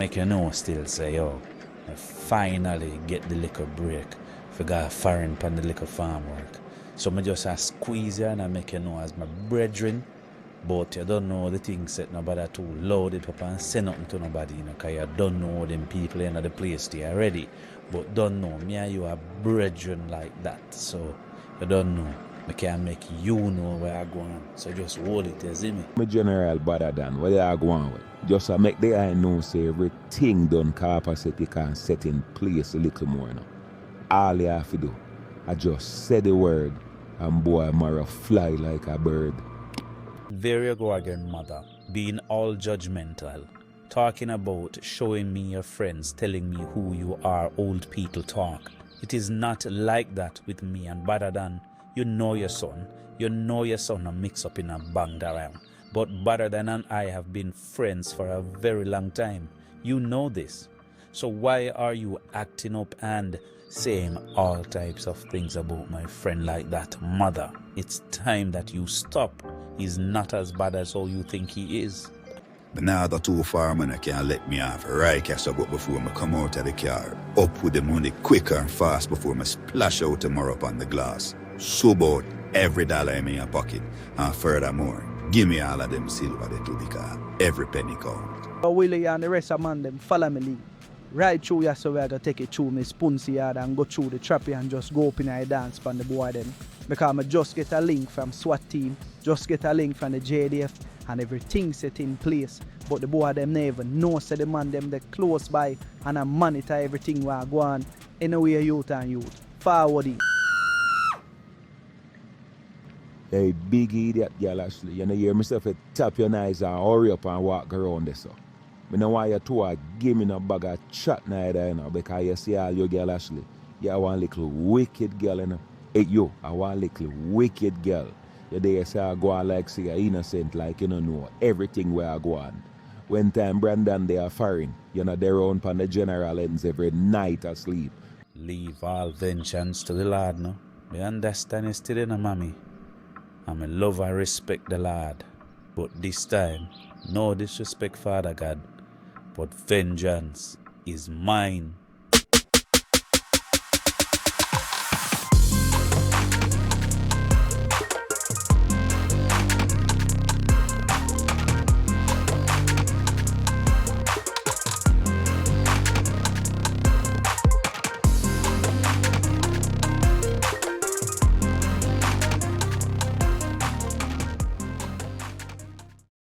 Make you know still say, yo, I finally get the little break for go foreign pan the little farm work. So I just squeeze you and I make you know as my brethren, but you don't know the things that nobody too loud it up and say nothing to nobody, you know, because you don't know them people in the place they already. But don't know, me and you are brethren like that. So you don't know. I can make you know where I go on. So just hold it, you see me? My general better than what I go on with. Just to make the eye know say everything done capacity can set in place a little more now. All you have to do, I just say the word and boy Mara fly like a bird. There you go again, mother, being all judgmental. Talking about showing me your friends, telling me who you are, old people talk. It is not like that with me, and better than you know your son are mixed up in a bang around. But better than and I have been friends for a very long time. You know this. So why are you acting up and saying all types of things about my friend like that, mother? It's time that you stop. He's not as bad as all you think he is. But now the too far, man, I can't let me off. Right, catch up before I come out of the car. Up with the money quicker and fast before I splash out tomorrow upon the glass. So about every dollar in my pocket. And furthermore, give me all of them silver they do because every penny counts. But Willie and the rest of man them follow me lead. Right through here, so we are going to take it through my spuncy yard and go through the trappy and just go up in a dance from the boy them. Because I just get a link from SWAT team, just get a link from the JDF and everything set in place. But the boy them never know, so the man them they close by and I monitor everything while I go on. Anyway, youth and youth. Forwarding. Hey, big idiot girl Ashley, you know hear myself tap your eyes and hurry up and walk around this. So. I don't want you to give me no bag of chat neither, you know, because you see all your girl Ashley. You are one little wicked girl, you know. Hey, you, I want a little wicked girl. You there say I go on like say you're innocent, like you don't know everything where I go on. When time Brandon they are foreign, you know they're on the general ends every night asleep. Leave all vengeance to the Lord, no? Me understand it still in a mommy. And I love and respect the Lord. But this time, no disrespect, Father God. But vengeance is mine.